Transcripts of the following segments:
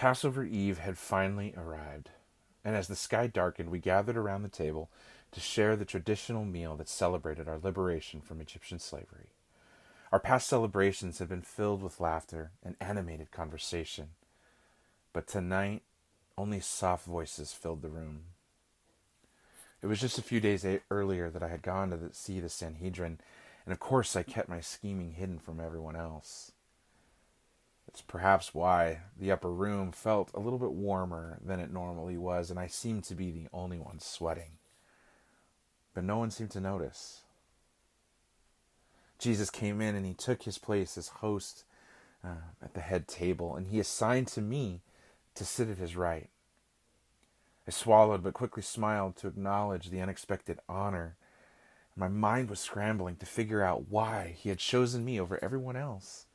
Passover Eve had finally arrived, and as the sky darkened, we gathered around the table to share the traditional meal that celebrated our liberation from Egyptian slavery. Our past celebrations had been filled with laughter and animated conversation, but tonight, only soft voices filled the room. It was just a few days earlier that I had gone to see the Sanhedrin, and of course I kept my scheming hidden from everyone else. It's perhaps why the upper room felt a little bit warmer than it normally was, and I seemed to be the only one sweating. But no one seemed to notice. Jesus came in and he took his place as host at the head table, and he assigned to me to sit at his right. I swallowed but quickly smiled to acknowledge the unexpected honor. My mind was scrambling to figure out why he had chosen me over everyone else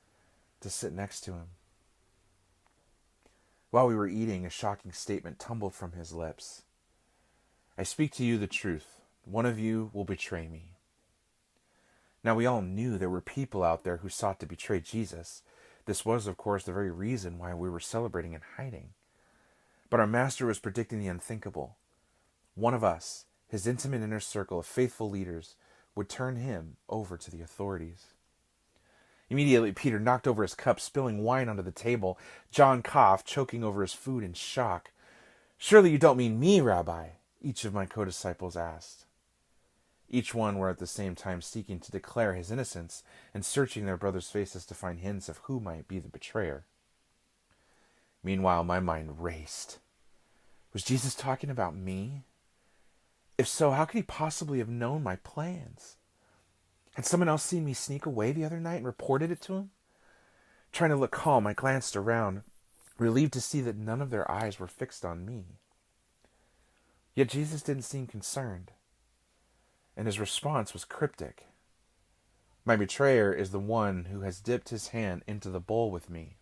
to sit next to him. While we were eating, a shocking statement tumbled from his lips. "I speak to you the truth. One of you will betray me." Now we all knew there were people out there who sought to betray Jesus. This was, of course, the very reason why we were celebrating in hiding. But our master was predicting the unthinkable. One of us, his intimate inner circle of faithful leaders, would turn him over to the authorities. Immediately, Peter knocked over his cup, spilling wine onto the table. John coughed, choking over his food in shock. "Surely you don't mean me, Rabbi?" each of my co-disciples asked. Each one were at the same time seeking to declare his innocence and searching their brothers' faces to find hints of who might be the betrayer. Meanwhile, my mind raced. Was Jesus talking about me? If so, how could he possibly have known my plans? Had someone else seen me sneak away the other night and reported it to him? Trying to look calm, I glanced around, relieved to see that none of their eyes were fixed on me. Yet Jesus didn't seem concerned, and his response was cryptic. "My betrayer is the one who has dipped his hand into the bowl with me.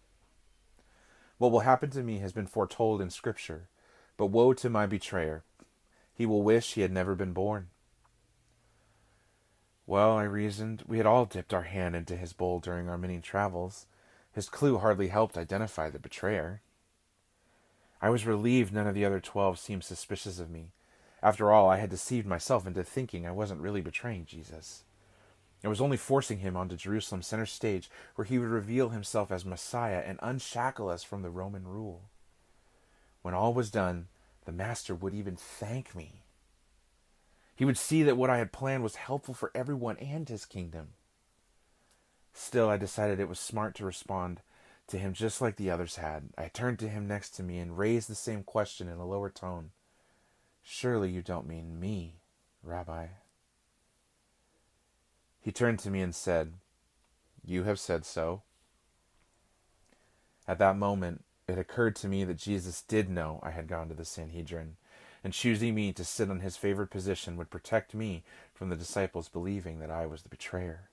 What will happen to me has been foretold in Scripture, but woe to my betrayer. He will wish he had never been born." Well, I reasoned, we had all dipped our hand into his bowl during our many travels. His clue hardly helped identify the betrayer. I was relieved none of the other 12 seemed suspicious of me. After all, I had deceived myself into thinking I wasn't really betraying Jesus. I was only forcing him onto Jerusalem's center stage, where he would reveal himself as Messiah and unshackle us from the Roman rule. When all was done, the Master would even thank me. He would see that what I had planned was helpful for everyone and his kingdom. Still, I decided it was smart to respond to him just like the others had. I turned to him next to me and raised the same question in a lower tone. "Surely you don't mean me, Rabbi?" He turned to me and said, "You have said so." At that moment, it occurred to me that Jesus did know I had gone to the Sanhedrin, and choosing me to sit on his favored position would protect me from the disciples believing that I was the betrayer.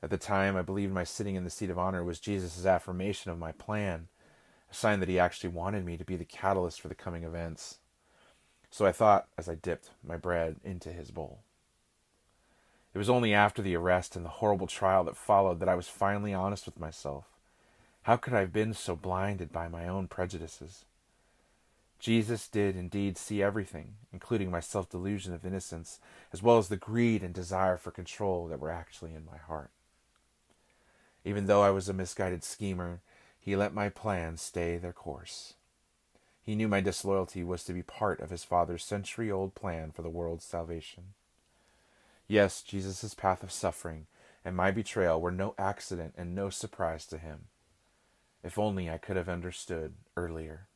At the time, I believed my sitting in the seat of honor was Jesus' affirmation of my plan, a sign that he actually wanted me to be the catalyst for the coming events. So I thought as I dipped my bread into his bowl. It was only after the arrest and the horrible trial that followed that I was finally honest with myself. How could I have been so blinded by my own prejudices? Jesus did indeed see everything, including my self-delusion of innocence, as well as the greed and desire for control that were actually in my heart. Even though I was a misguided schemer, he let my plans stay their course. He knew my disloyalty was to be part of his Father's century-old plan for the world's salvation. Yes, Jesus' path of suffering and my betrayal were no accident and no surprise to him. If only I could have understood earlier.